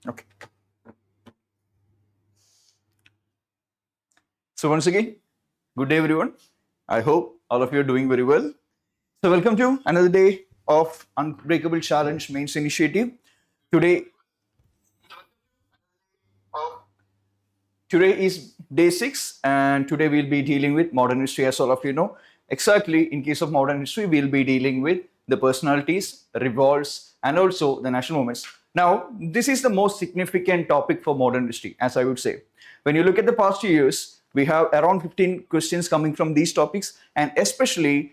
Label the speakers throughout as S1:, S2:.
S1: Okay. So once again, good day everyone. I hope all of you are doing very well. So welcome to another day of Unbreakable Challenge Mains initiative. Today is day 6 and today we'll be dealing with modern history, as all of you know. Exactly, in case of modern history, we'll be dealing with the personalities, revolts, and also the national movements. Now, this is the most significant topic for modern history, as I would say. When you look at the past years, we have around 15 questions coming from these topics, and especially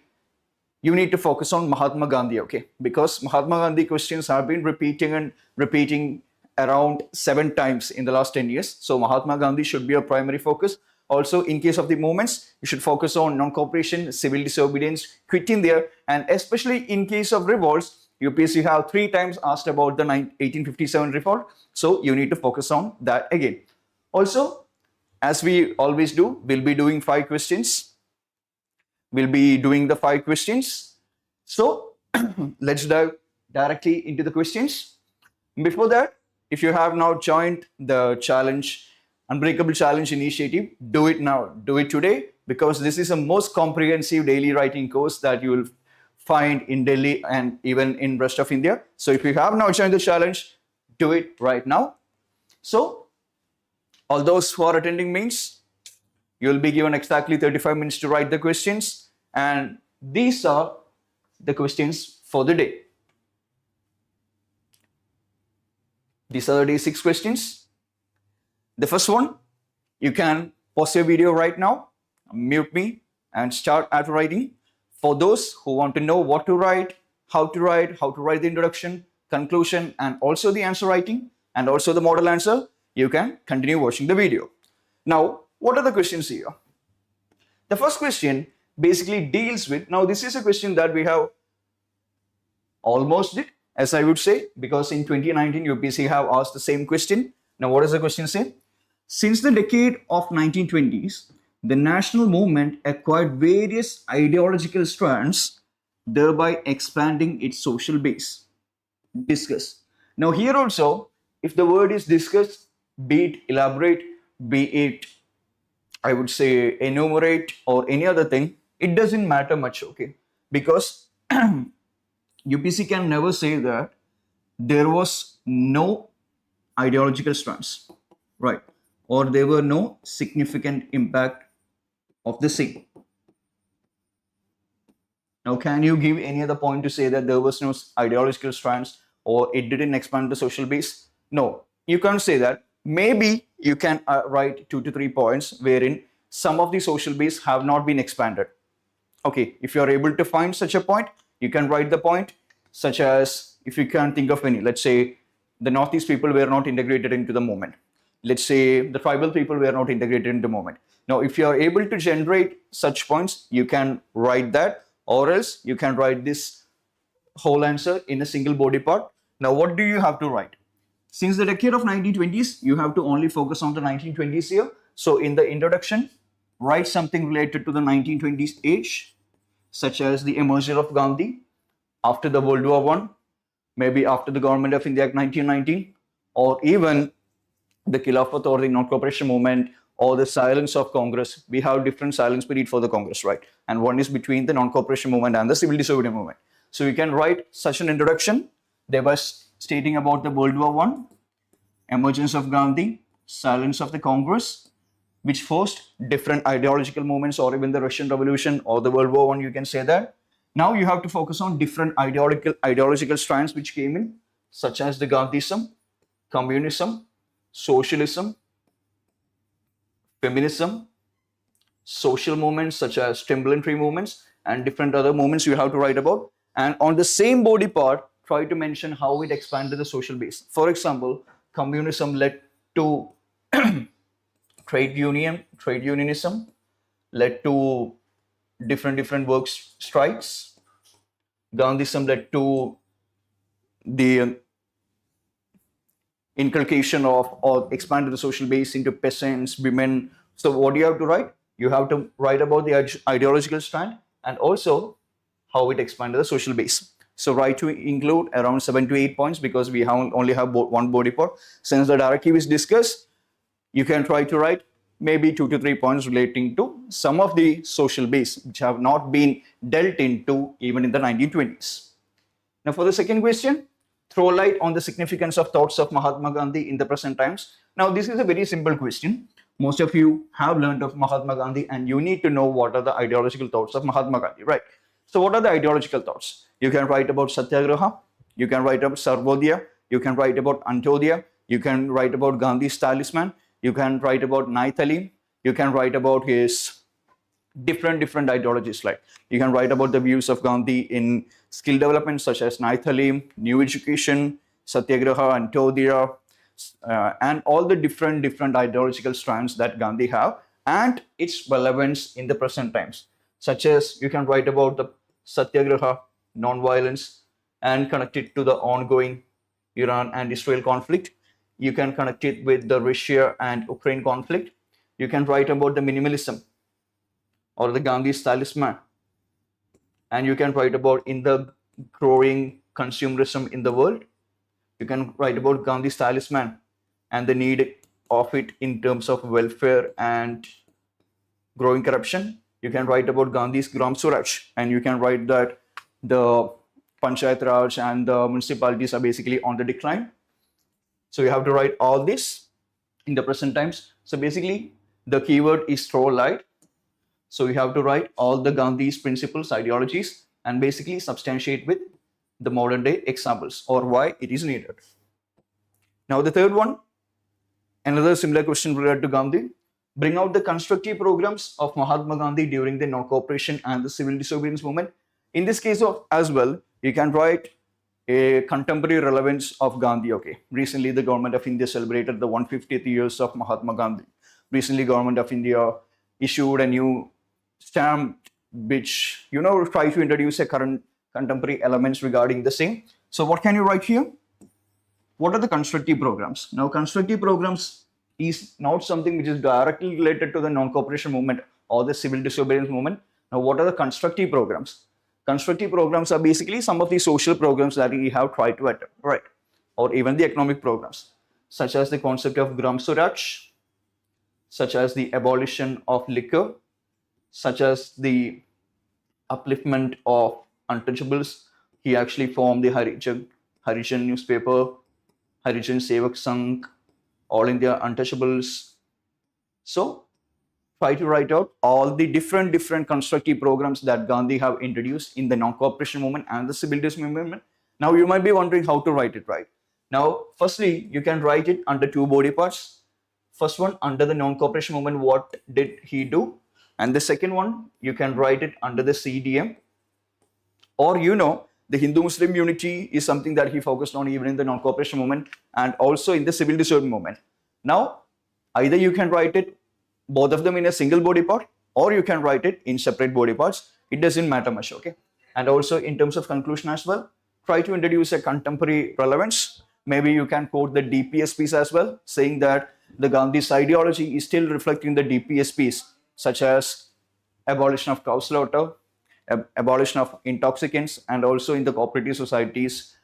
S1: you need to focus on Mahatma Gandhi, okay? Because Mahatma Gandhi questions have been repeating around 7 times in the last 10 years. So Mahatma Gandhi should be a primary focus. Also, in case of the movements, you should focus on non-cooperation, civil disobedience, quitting there, and especially in case of revolts, UPSC have 3 times asked about the 1857 revolt. So you need to focus on that again. Also, as we always do, we'll be doing 5 questions. We'll be doing the 5 questions. So let's dive directly into the questions. Before that, if you have now joined the challenge, Unbreakable Challenge initiative, do it now. Do it today, because this is the most comprehensive daily writing course that you will find in Delhi and even in rest of India. So if you have now joined the challenge, do it right now. So all those who are attending mains, you will be given exactly 35 minutes to write the questions, and these are the questions for the day. These are the day 6 questions. The first one, you can pause your video right now, mute me, and start at writing. For those who want to know what to write, how to write the introduction, conclusion, and also the answer writing, and also the model answer, you can continue watching the video. Now, what are the questions here? The first question basically deals with, now this is a question that we have almost did, as I would say, because in 2019 UPSC have asked the same question. Now what does the question say? Since the decade of 1920s, the national movement acquired various ideological strands, thereby expanding its social base. Discuss. Now here also, if the word is discuss, be it elaborate, be it, I would say, enumerate or any other thing, it doesn't matter much, okay? Because UPSC can never say that there was no ideological strands, right? Or there were no significant impact of the same. Now, can you give any other point to say that there was no ideological strands or it didn't expand the social base? No, you can't say that. Maybe you can write 2 to 3 points wherein some of the social base have not been expanded. Okay, if you are able to find such a point, you can write the point, such as, if you can think of any, let's say the Northeast people were not integrated into the movement. Let's say the tribal people were not integrated into the movement. Now, if you are able to generate such points, you can write that, or else you can write this whole answer in a single body part. Now, what do you have to write? Since the decade of 1920s, you have to only focus on the 1920s here. So in the introduction, write something related to the 1920s age, such as the emergence of Gandhi after the World War I, maybe after the Government of India Act 1919, or even the Khilafat or the non-cooperation movement, or the silence of Congress. We have different silence period for the Congress, right? And one is between the non-cooperation movement and the civil disobedience movement. So you can write such an introduction, thereby stating about the World War I, emergence of Gandhi, silence of the Congress, which forced different ideological movements, or even the Russian Revolution or the World War I, you can say that. Now you have to focus on different ideological strands which came in, such as the Gandhism, communism, socialism, feminism, social movements such as Timberland Tree movements, and different other movements you have to write about. And on the same body part, try to mention how it expanded the social base. For example, communism led to trade unionism, led to different work strikes. Gandhism led to the inculcation of, or expanded the social base into peasants, women. So what do you have to write? You have to write about the ideological strand and also how it expanded the social base. So try to include around 7 to 8 points because we only have one body part. Since the directive is discussed, you can try to write maybe 2 to 3 points relating to some of the social base which have not been dealt into even in the 1920s. Now for the second question, throw light on the significance of thoughts of Mahatma Gandhi in the present times. Now this is a very simple question. Most of you have learned of Mahatma Gandhi and you need to know what are the ideological thoughts of Mahatma Gandhi, right? So what are the ideological thoughts? You can write about Satyagraha, you can write about Sarvodaya, you can write about Antyodaya, you can write about Gandhi's talisman, you can write about Naitali, you can write about his different ideologies. Like you can write about the views of Gandhi in skill development such as Naitali, new education, Satyagraha, Antyodaya, and all the different ideological strands that Gandhi have and its relevance in the present times. Such as you can write about the Satyagraha, non-violence, and connect it to the ongoing Iran and Israel conflict. You can connect it with the Russia and Ukraine conflict. You can write about the minimalism or the Gandhi's talisman. And you can write about in the growing consumerism in the world. You can write about Gandhi's talisman and the need of it in terms of welfare and growing corruption. You can write about Gandhi's Gram Swaraj, and you can write that the Panchayat Raj and the municipalities are basically on the decline. So you have to write all this in the present times. So basically the keyword is throw light. So you have to write all the Gandhi's principles, ideologies, and basically substantiate with the modern day examples or why it is needed. Now the third one, another similar question related to Gandhi. Bring out the constructive programs of Mahatma Gandhi during the non-cooperation and the civil disobedience movement. In this case as well, you can write a contemporary relevance of Gandhi. Okay, recently the government of India celebrated the 150th years of Mahatma Gandhi. Recently, government of India issued a new stamp which try to introduce a current contemporary elements regarding the same. So what can you write here? What are the constructive programs? Now constructive programs is not something which is directly related to the non-cooperation movement or the civil disobedience movement. Now what are the constructive programs? Constructive programs are basically some of the social programs that we have tried to attempt, right? Or even the economic programs, such as the concept of Gram Swaraj, such as the abolition of liquor, such as the upliftment of untouchables. He actually formed the Harijan newspaper, Harijan Sevak Sangh, All India Untouchables. So try to write out all the different constructive programs that Gandhi have introduced in the non-cooperation movement and the civil disobedience movement. Now you might be wondering how to write it, right? Now firstly, you can write it under two body parts. First one, under the non-cooperation movement, what did he do? And the second one, you can write it under the CDM. Or the Hindu-Muslim unity is something that he focused on even in the non-cooperation movement and also in the civil disobedience movement. Now, either you can write it, both of them in a single body part, or you can write it in separate body parts. It doesn't matter much, okay? And also in terms of conclusion as well, try to introduce a contemporary relevance. Maybe you can quote the DPSPs as well, saying that the Gandhi's ideology is still reflecting the DPSPs, such as abolition of cow slaughter, abolition of intoxicants, and also in the cooperative societies,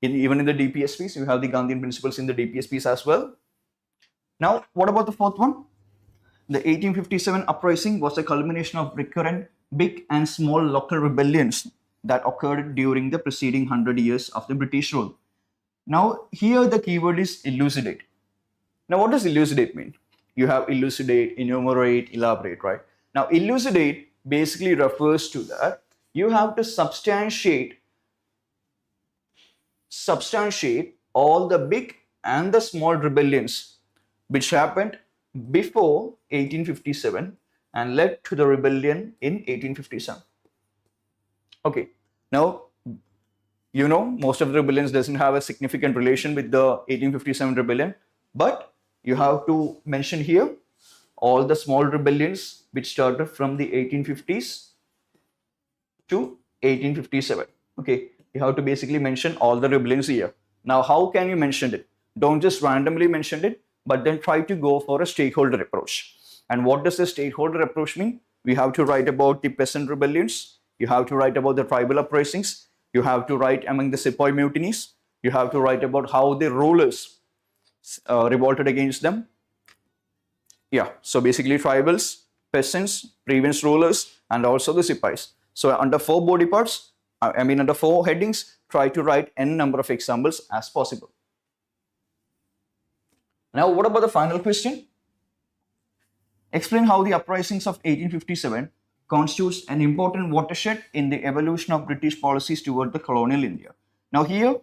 S1: even in the DPSPs, you have the Gandhian principles in the DPSPs as well. Now, what about the fourth one? The 1857 uprising was a culmination of recurrent big and small local rebellions that occurred during the preceding 100 years of the British rule. Now, here the keyword is elucidate. Now, what does elucidate mean? You have elucidate, enumerate, elaborate, right? Now, elucidate basically refers to that you have to substantiate all the big and the small rebellions which happened before 1857 and led to the rebellion in 1857. Okay, now most of the rebellions doesn't have a significant relation with the 1857 rebellion, but you have to mention here all the small rebellions which started from the 1850s to 1857. Okay, you have to basically mention all the rebellions here. Now, how can you mention it? Don't just randomly mention it, but then try to go for a stakeholder approach. And what does the stakeholder approach mean? We have to write about the peasant rebellions. You have to write about the tribal uprisings. You have to write among the sepoy mutinies. You have to write about how the rulers revolted against them. Yeah, so basically tribals, peasants, previous rulers, and also the sipais. So under 4 body parts, under 4 headings, try to write n number of examples as possible. Now, what about the final question? Explain how the uprisings of 1857 constitutes an important watershed in the evolution of British policies toward the colonial India. Now here,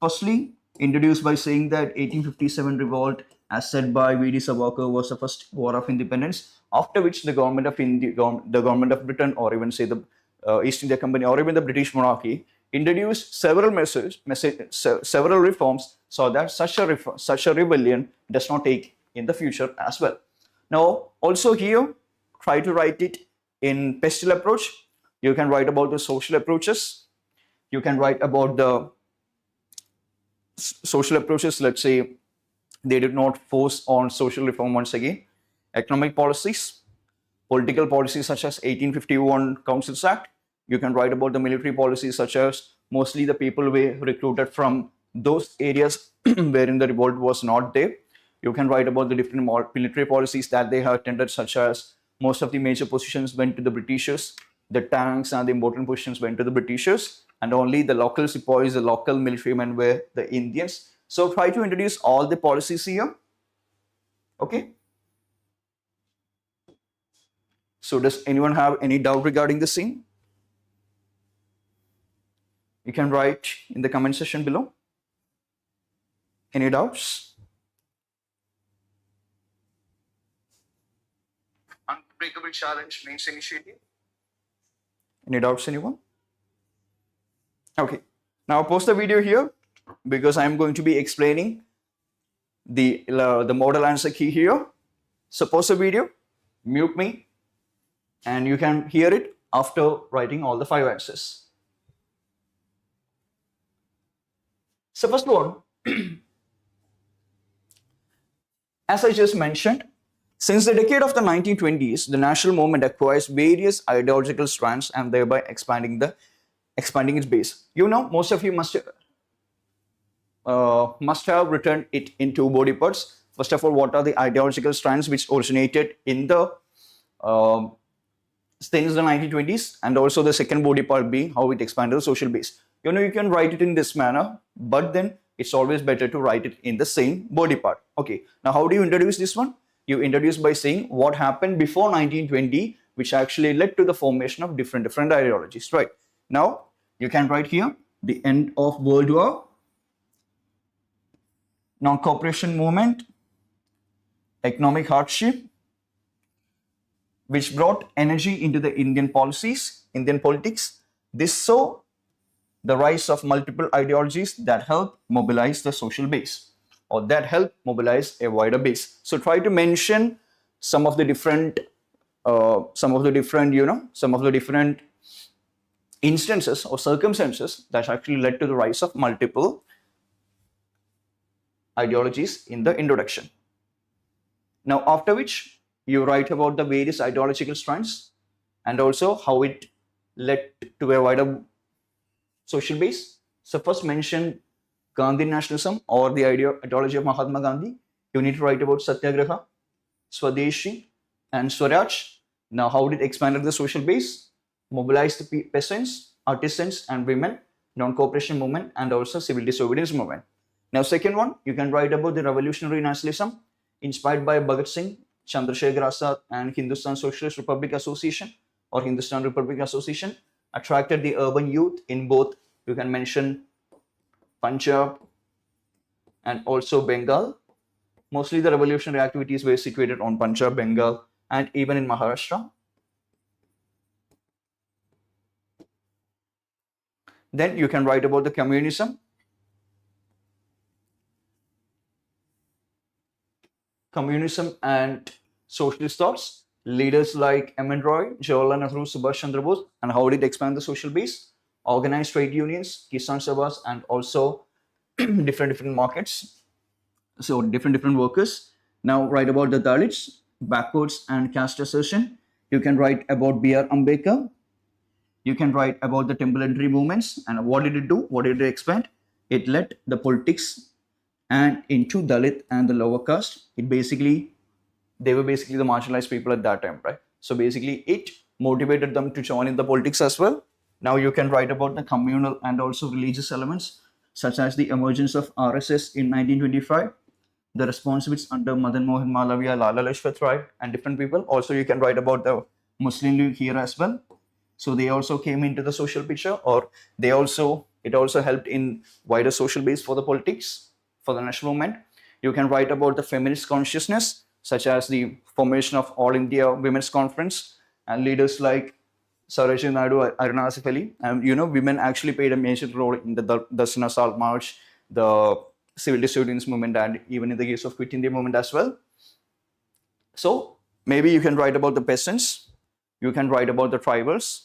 S1: firstly, introduced by saying that 1857 revolt, as said by V.D. Savarkar, was the first war of independence, after which the government of India, the government of Britain, or even say the East India Company, or even the British monarchy, introduced several several reforms so that such a rebellion does not take in the future as well. Now, also here, try to write it in pestle approach. You can write about the social approaches. You can write about the social approaches. Let's say they did not force on social reform once again. Economic policies, political policies such as 1851 Councils Act. You can write about the military policies such as mostly the people were recruited from those areas wherein the revolt was not there. You can write about the different military policies that they have attended, such as most of the major positions went to the Britishers, the tanks and the important positions went to the Britishers, and only the local sepoys, the local militarymen were the Indians. So try to introduce all the policies here. Okay. So does anyone have any doubt regarding the same? You can write in the comment section below. Any doubts? Unbreakable Challenge Mains Initiative. Any doubts, anyone? Okay. Now pause the video here because I am going to be explaining the model answer key here. So pause the video, mute me, and you can hear it after writing all the 5 answers. So first one, as I just mentioned, since the decade of the 1920s, the national movement acquires various ideological strands and thereby expanding its base. You know, most of you must have written it in 2 body parts. First of all, what are the ideological strands which originated in the since the 1920s, and also the second body part being how it expanded the social base. You know, you can write it in this manner, but then it's always better to write it in the same body part. Okay, now how do you introduce this one? You introduce by saying what happened before 1920, which actually led to the formation of different ideologies, right? Now, you can write here the end of World War, non-cooperation movement, economic hardship, which brought energy into the Indian politics. This saw the rise of multiple ideologies that help mobilize the social base, or that help mobilize a wider base. So try to mention some of the different instances or circumstances that actually led to the rise of multiple ideologies in the introduction. Now, after which you write about the various ideological strands and also how it led to a wider social base. So first mention Gandhi nationalism or the ideology of Mahatma Gandhi. You need to write about Satyagraha, Swadeshi, and Swaraj. Now, how did it expand the social base, mobilize the peasants, artisans, and women, non-cooperation movement, and also civil disobedience movement. Now, second one, you can write about the revolutionary nationalism inspired by Bhagat Singh, Chandrasekhar Azad, and Hindustan Socialist Republic Association or Hindustan Republic Association attracted the urban youth in both, you can mention Punjab and also Bengal. Mostly the revolutionary activities were situated on Punjab, Bengal, and even in Maharashtra. Then you can write about the communism. Communism and socialist thoughts. Leaders like M.N. Roy, Jawaharlal Nehru, Subhash Chandra Bose, and how did it expand the social base? Organized trade unions, Kisan Sabhas, and also different markets. So different workers. Now write about the Dalits, backwards and caste assertion. You can write about B.R. Ambedkar, You can write about the temple entry movements and what did it do? What did it expand? It led the politics and into Dalit and the lower caste. They were basically the marginalized people at that time, right? So basically it motivated them to join in the politics as well. Now you can write about the communal and also religious elements, such as the emergence of RSS in 1925, the responsibilities under Madan Mohan Malaviya, Lala Lajpat Rai, and different people. Also, you can write about the Muslim League here as well. So they also came into the social picture, or it also helped in wider social base for the politics, for the national movement. You can write about the feminist consciousness, such as the formation of All India Women's Conference and leaders like Sarojini Naidu, Aruna Asif Ali. And women actually played a major role in the Dasna Salt March, the civil disobedience movement, and even in the case of Quit India movement as well. So maybe you can write about the peasants, you can write about the tribals.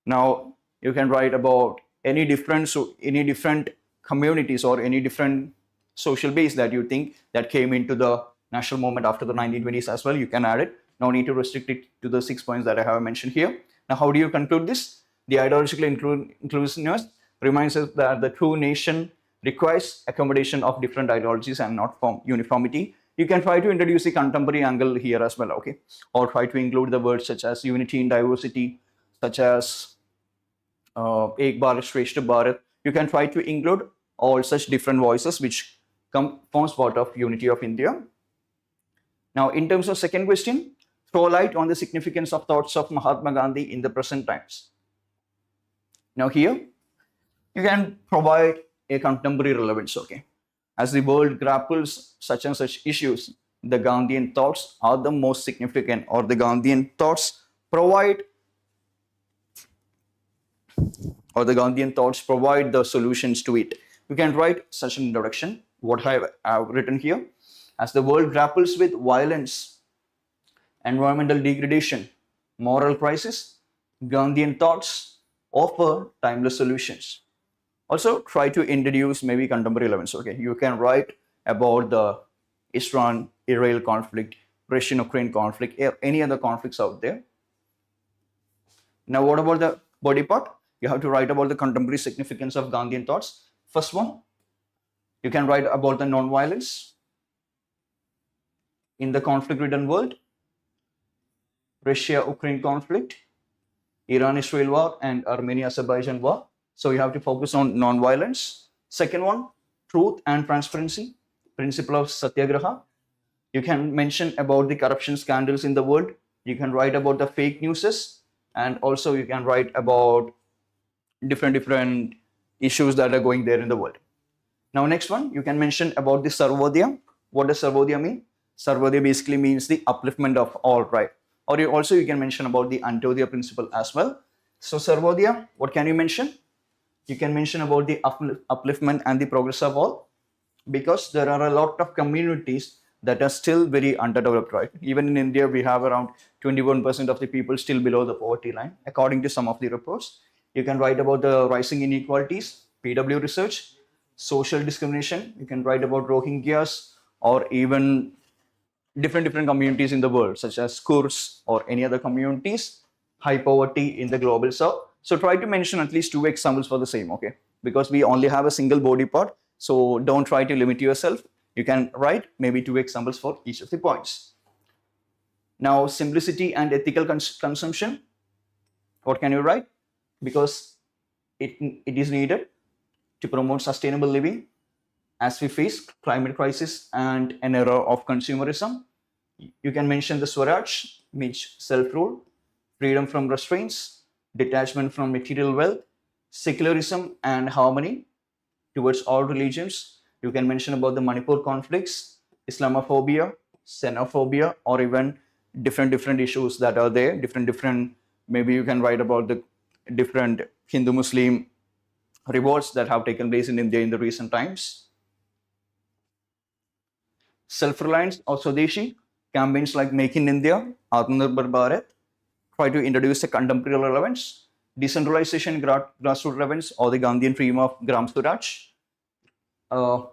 S1: Now you can write about any different communities or any different social base that you think that came into the national movement after the 1920s as well. You can add it. No need to restrict it to the 6 points that I have mentioned here. Now, how do you conclude this? The ideological inclusiveness reminds us that the true nation requires accommodation of different ideologies and not from uniformity. You can try to introduce the contemporary angle here as well, okay? Or try to include the words such as unity in diversity, such as Ek Bharat, Shrestha Bharat. You can try to include all such different voices which forms part of unity of India. Now, in terms of second question, throw light on the significance of thoughts of Mahatma Gandhi in the present times. Now here, you can provide a contemporary relevance, okay? As the world grapples such and such issues, the Gandhian thoughts are the most significant, or the Gandhian thoughts provide the solutions to it. You can write such an introduction, what I have written here. As the world grapples with violence, environmental degradation, moral crisis, Gandhian thoughts offer timeless solutions. Also, try to introduce maybe contemporary elements. Okay, you can write about the Israel conflict, Russian-Ukraine conflict, any other conflicts out there. Now, what about the body part? You have to write about the contemporary significance of Gandhian thoughts. First one, you can write about the non-violence in the conflict-ridden world, Russia-Ukraine conflict, Iran-Israel war, and Armenia-Azerbaijan war. So you have to focus on non-violence. Second one, truth and transparency, principle of Satyagraha. You can mention about the corruption scandals in the world. You can write about the fake newses, and also you can write about different issues that are going there in the world. Now, next one, you can mention about the Sarvodaya. What does Sarvodaya mean? Sarvodaya basically means the upliftment of all, right? Or you can mention about the Antyodaya principle as well. So Sarvodaya, what can you mention? You can mention about the upliftment and the progress of all, because there are a lot of communities that are still very underdeveloped, right? Even in India, we have around 21% of the people still below the poverty line, according to some of the reports. You can write about the rising inequalities, PW research, social discrimination. You can write about Rohingyas, or even different communities in the world, such as Kurds or any other communities, high poverty in the global south. So try to mention at least 2 examples for the same, okay? Because we only have a single body part, so don't try to limit yourself. You can write maybe 2 examples for each of the points. Now, simplicity and ethical consumption. What can you write? Because it is needed to promote sustainable living as we face climate crisis and an era of consumerism. You can mention the Swaraj, means self-rule, freedom from restraints, detachment from material wealth, secularism and harmony towards all religions. You can mention about the Manipur conflicts, Islamophobia, xenophobia, or even different issues that are there, different, maybe you can write about the different Hindu-Muslim revolts that have taken place in India in the recent times. Self-reliance or Swadeshi, campaigns like Make in India, Atmanirbhar Bharat, try to introduce a contemporary relevance, decentralization, grassroots relevance, or the Gandhian dream of Gram Swaraj,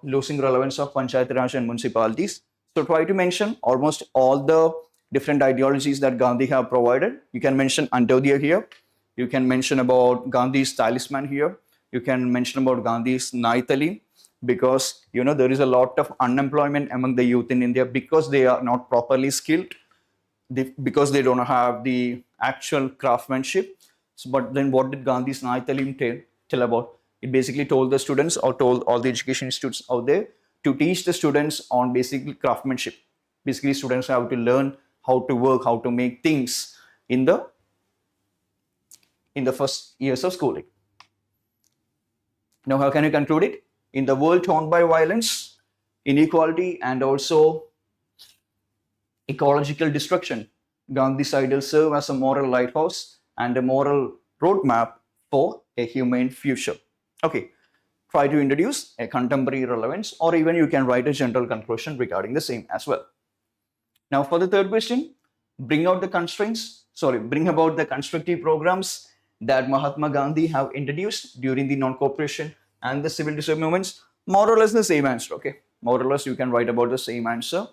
S1: losing relevance of Panchayat Raj and municipalities. So try to mention almost all the different ideologies that Gandhi have provided. You can mention Antyodaya here, You can mention about Gandhi's talisman here. You can mention about Gandhi's Naitali, because there is a lot of unemployment among the youth in India because they are not properly skilled, because they don't have the actual craftsmanship. So, but then what did Gandhi's Naitali tell about? It basically told the students, or told all the education institutes out there, to teach the students on basically craftsmanship. Basically, students have to learn how to work, how to make things in the first years of schooling. Now, how can you conclude it? In the world torn by violence, inequality, and also ecological destruction, Gandhi's ideals serve as a moral lighthouse and a moral roadmap for a humane future. Okay, try to introduce a contemporary relevance, or even you can write a general conclusion regarding the same as well. Now, for the third question, bring about the constructive programs that Mahatma Gandhi have introduced during the non-cooperation and the civil disobedience movements. More or less the same answer, okay? More or less you can write about the same answer.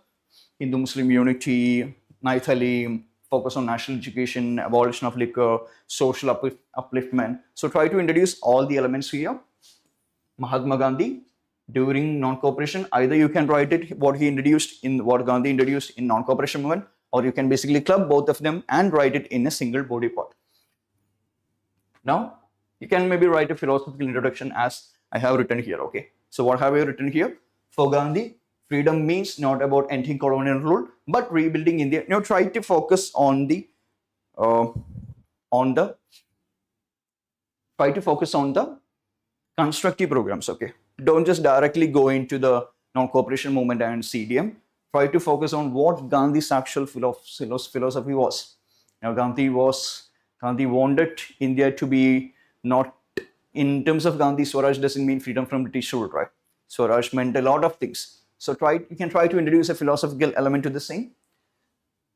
S1: Hindu-Muslim unity, Naithali, focus on national education, abolition of liquor, social upliftment. So try to introduce all the elements here. Mahatma Gandhi during non-cooperation, either you can write it what Gandhi introduced in non-cooperation movement, or you can basically club both of them and write it in a single body part. Now, you can maybe write a philosophical introduction as I have written here, okay? So what have I written here? For Gandhi, freedom means not about ending colonial rule, but rebuilding India. Try to focus on the constructive programs, okay? Don't just directly go into the non-cooperation movement and CDM. Try to focus on what Gandhi's actual philosophy was. Gandhi wanted India to be not, in terms of Gandhi, Swaraj doesn't mean freedom from British rule, right? Swaraj meant a lot of things. So you can try to introduce a philosophical element to the same.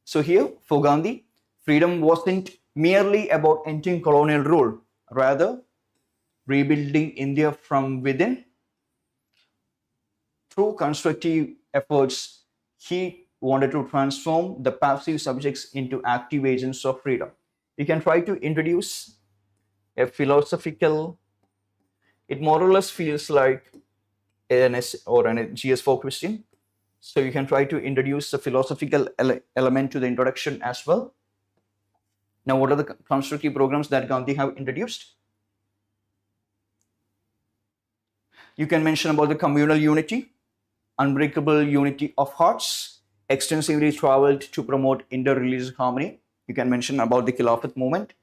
S1: So here, for Gandhi, freedom wasn't merely about ending colonial rule, rather rebuilding India from within. Through constructive efforts, he wanted to transform the passive subjects into active agents of freedom. You can try to introduce a philosophical, it more or less feels like an S or an GS4 question. So you can try to introduce a philosophical element to the introduction as well. Now, what are the constructive programs that Gandhi have introduced? You can mention about the communal unity, unbreakable unity of hearts, extensively traveled to promote inter-religious harmony. You can mention about the Khilafat movement,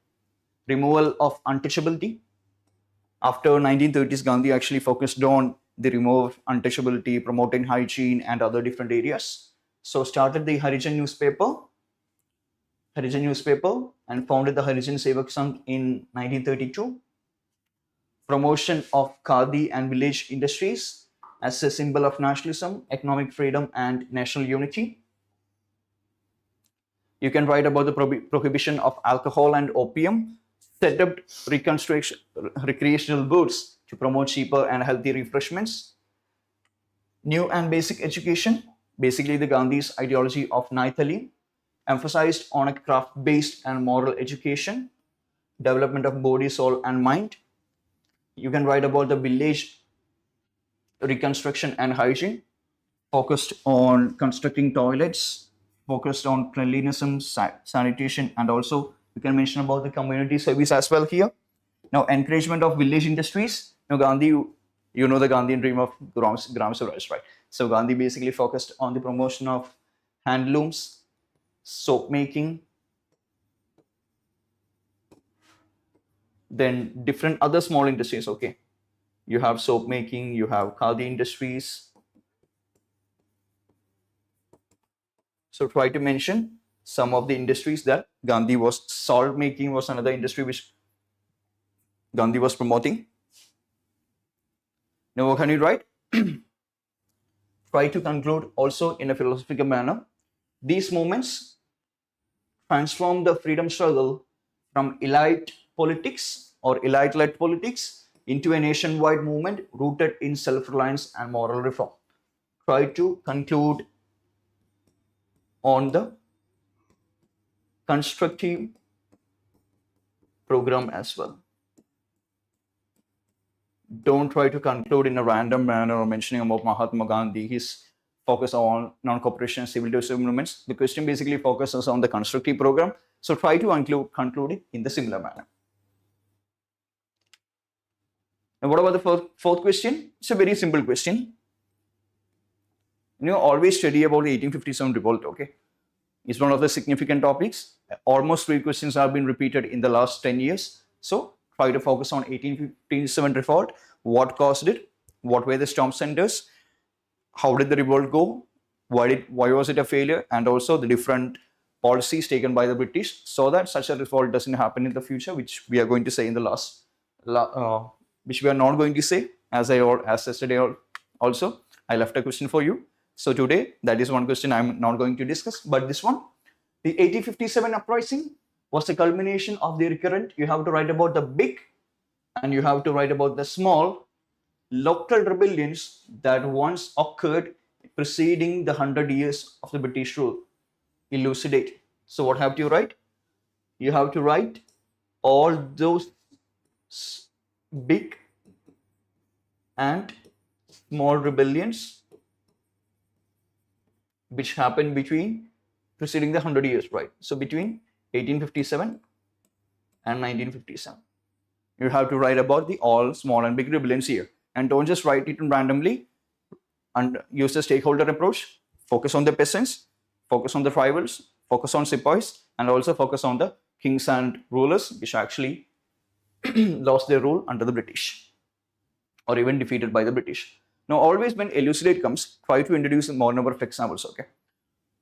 S1: removal of untouchability. After 1930s, Gandhi actually focused on the removal of untouchability, promoting hygiene and other different areas. So started the Harijan newspaper and founded the Harijan Sevak Sangh in 1932. Promotion of khadi and village industries as a symbol of nationalism, economic freedom, and national unity. You can write about the prohibition of alcohol and opium, set up recreational booths to promote cheaper and healthy refreshments. New and basic education, basically the Gandhi's ideology of Naithali, emphasized on a craft-based and moral education, development of body, soul, and mind. You can write about the village reconstruction and hygiene, focused on constructing toilets, focused on cleanliness and sanitation, and also you can mention about the community service as well here. Now, encouragement of village industries. Now, Gandhi, the Gandhian dream of Gram Swaraj, right? So Gandhi basically focused on the promotion of handlooms, soap making, then different other small industries, okay? You have soap making, you have khadi industries. So try to mention some of the industries that Gandhi was. Salt making was another industry which Gandhi was promoting. Now, what can you write? Try to conclude also in a philosophical manner. These movements transform the freedom struggle from elite politics or elite-led politics into a nationwide movement rooted in self-reliance and moral reform. Try to conclude on the constructive program as well. Don't try to conclude in a random manner or mentioning about Mahatma Gandhi. His focus on non-cooperation civil disobedience movements. The question basically focuses on the constructive program. So try to conclude it in the similar manner. And what about the fourth question? It's a very simple question. Always study about the 1857 revolt, okay? It's one of the significant topics. Almost 3 questions have been repeated in the last 10 years. So try to focus on 1857 revolt. What caused it? What were the storm centers? How did the revolt go? Why was it a failure? And also the different policies taken by the British so that such a revolt doesn't happen in the future, which we are going to say in the which we are not going to say, as yesterday also. I left a question for you. So today, that is one question I'm not going to discuss, but this one, the 1857 uprising was the culmination of the recurrent. You have to write about the big and you have to write about the small local rebellions that once occurred preceding the 100 years of the British rule. Elucidate. So what have to write? You have to write all those big and small rebellions which happened between preceding the 100 years, right? So between 1857 and 1957. You have to write about the all small and big rebellions here. And don't just write it randomly and use the stakeholder approach. Focus on the peasants, focus on the tribals, focus on sepoys, and also focus on the kings and rulers which actually lost their rule under the British or even defeated by the British. Now, always when elucidate comes, try to introduce a more number of examples, okay?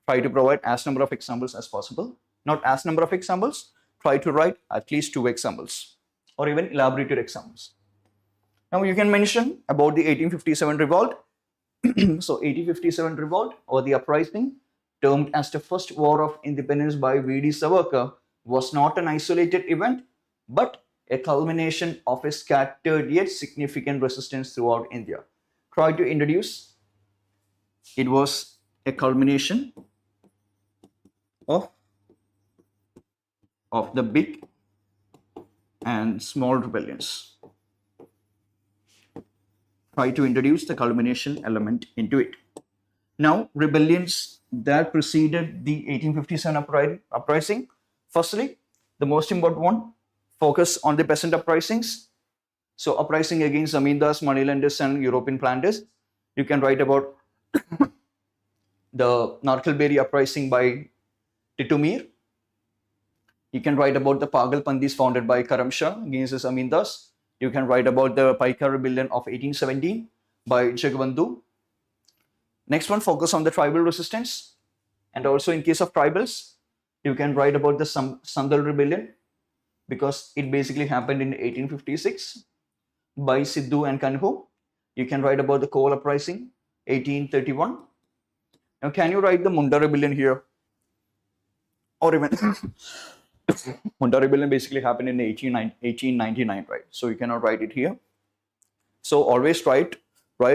S1: Try to provide as number of examples as possible. Not as number of examples, try to write at least 2 examples or even elaborated examples. Now, you can mention about the 1857 revolt. So, 1857 revolt or the uprising, termed as the first war of independence by V.D. Savarkar, was not an isolated event, but a culmination of a scattered yet significant resistance throughout India. Try to introduce, it was a culmination of the big and small rebellions. Try to introduce the culmination element into it. Now, rebellions that preceded the 1857 uprising. Firstly, the most important one, focus on the peasant uprisings. So, uprising against zamindars, moneylenders, and European planters. You can write about the Narkalberi uprising by Titumir. You can write about the Pagalpandis founded by Karam Shah against the zamindars. You can write about the Paika rebellion of 1817 by Jagabandhu. Next one, focus on the tribal resistance. And also in case of tribals, you can write about the Sandal rebellion because it basically happened in 1856 by Sidhu and Kanhu. You can write about the coal uprising, 1831. Now, can you write the Munda rebellion here? Or even Munda rebellion basically happened in 1899, right? So you cannot write it here. So always write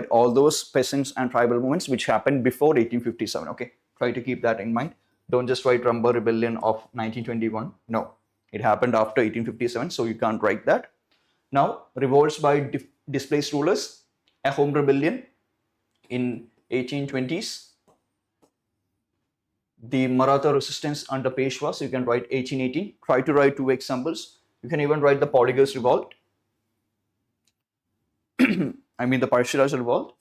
S1: all those peasants and tribal movements which happened before 1857, okay? Try to keep that in mind. Don't just write Ramba rebellion of 1921. No, it happened after 1857, so you can't write that. Now, revolts by displaced rulers, a home rebellion in 1820s. The Maratha resistance under Peshwas, you can write 1880. Try to write 2 examples. You can even write the Polygus revolt. I mean the Parshiraj revolt.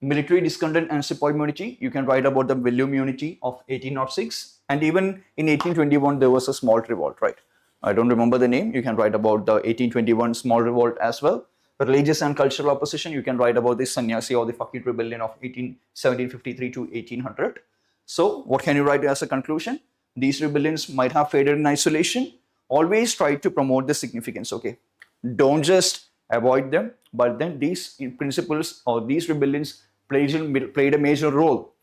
S1: Military discontent and sepoy unity. You can write about the William unity of 1806. And even in 1821, there was a small revolt, right? I don't remember the name. You can write about the 1821 small revolt as well. Religious and cultural opposition. You can write about the Sannyasi or the Fakir rebellion of 1753 to 1800. So what can you write as a conclusion? These rebellions might have faded in isolation. Always try to promote the significance, okay? Don't just avoid them, but then these principles or these rebellions played a major role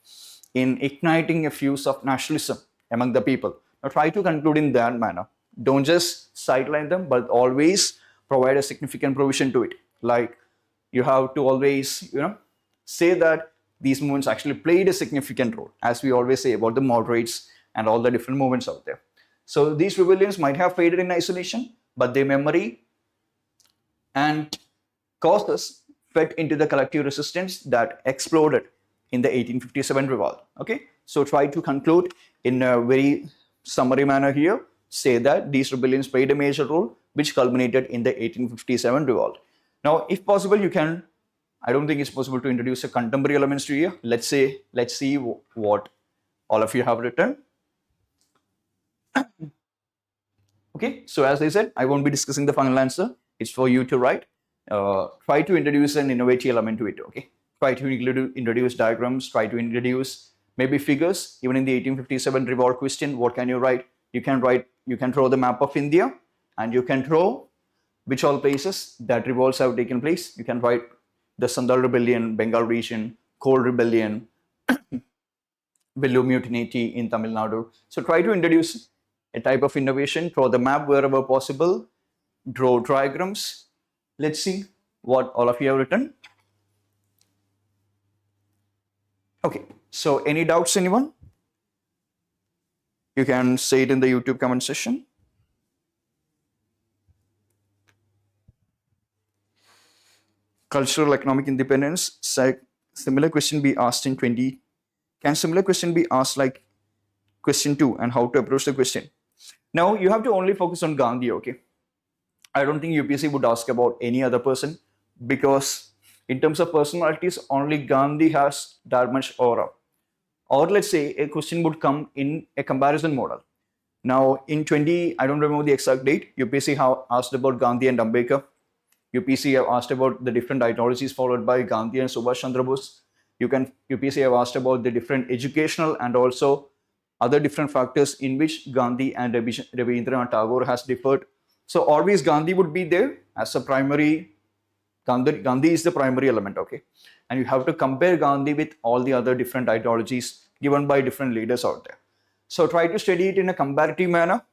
S1: in igniting a fuse of nationalism among the people. Now try to conclude in that manner. Don't just sideline them, but always provide a significant provision to it. Like you have to always, say that these movements actually played a significant role, as we always say about the moderates and all the different movements out there. So these rebellions might have faded in isolation, but their memory and causes fed into the collective resistance that exploded in the 1857 revolt. Okay, so try to conclude in a very summary manner here, say that these rebellions played a major role which culminated in the 1857 revolt. Now, if possible, you can, I don't think it's possible to introduce a contemporary elements to here. Let's see what all of you have written. Okay, so as I said, I won't be discussing the final answer. It's for you to write. Try to introduce an innovative element to it. Okay, try to introduce diagrams, try to introduce maybe figures. Even in the 1857 revolt question, what can you write? You can draw the map of India, and you can draw which all places that revolts have taken place. You can write the Sandal Rebellion, Bengal region, Coal Rebellion, Vellore Mutiny in Tamil Nadu. So try to introduce a type of innovation, draw the map wherever possible, draw diagrams. Let's see what all of you have written. Okay, so any doubts, anyone? You can say it in the YouTube comment section. Cultural economic independence, similar question be asked in 20. Can similar question be asked like question 2 and how to approach the question? Now you have to only focus on Gandhi, okay? I don't think UPSC would ask about any other person, because in terms of personalities, only Gandhi has that much aura. Or let's say a question would come in a comparison model. Now in 20, I don't remember the exact date, UPSC have asked about Gandhi and Ambedkar. UPSC have asked about the different ideologies followed by Gandhi and Subhash Chandra Bose. UPSC have asked about the different educational and also other different factors in which Gandhi and Rabindranath Tagore has differed. So always Gandhi would be there as a primary. Gandhi is the primary element, okay? And you have to compare Gandhi with all the other different ideologies given by different leaders out there. So try to study it in a comparative manner.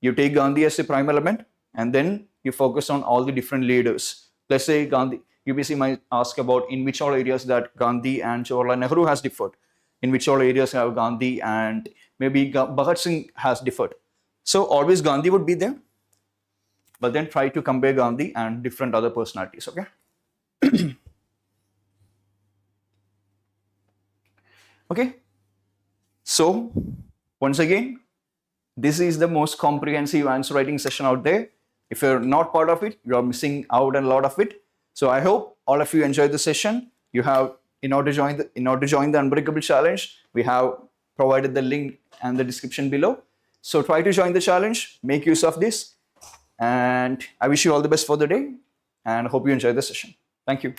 S1: You take Gandhi as a prime element, and then you focus on all the different leaders. Let's say Gandhi, UPSC might ask about in which all areas that Gandhi and Jawaharlal Nehru has differed, in which all areas have Gandhi and maybe Bhagat Singh has differed. So always Gandhi would be there, but then try to compare Gandhi and different other personalities, okay? Okay, so once again, this is the most comprehensive answer writing session out there. If you're not part of it, you're missing out on a lot of it. So I hope all of you enjoyed the session. You have, in order to join the Unbreakable Challenge, we have provided the link and the description below. So try to join the challenge, make use of this, and I wish you all the best for the day and hope you enjoy the session. Thank you.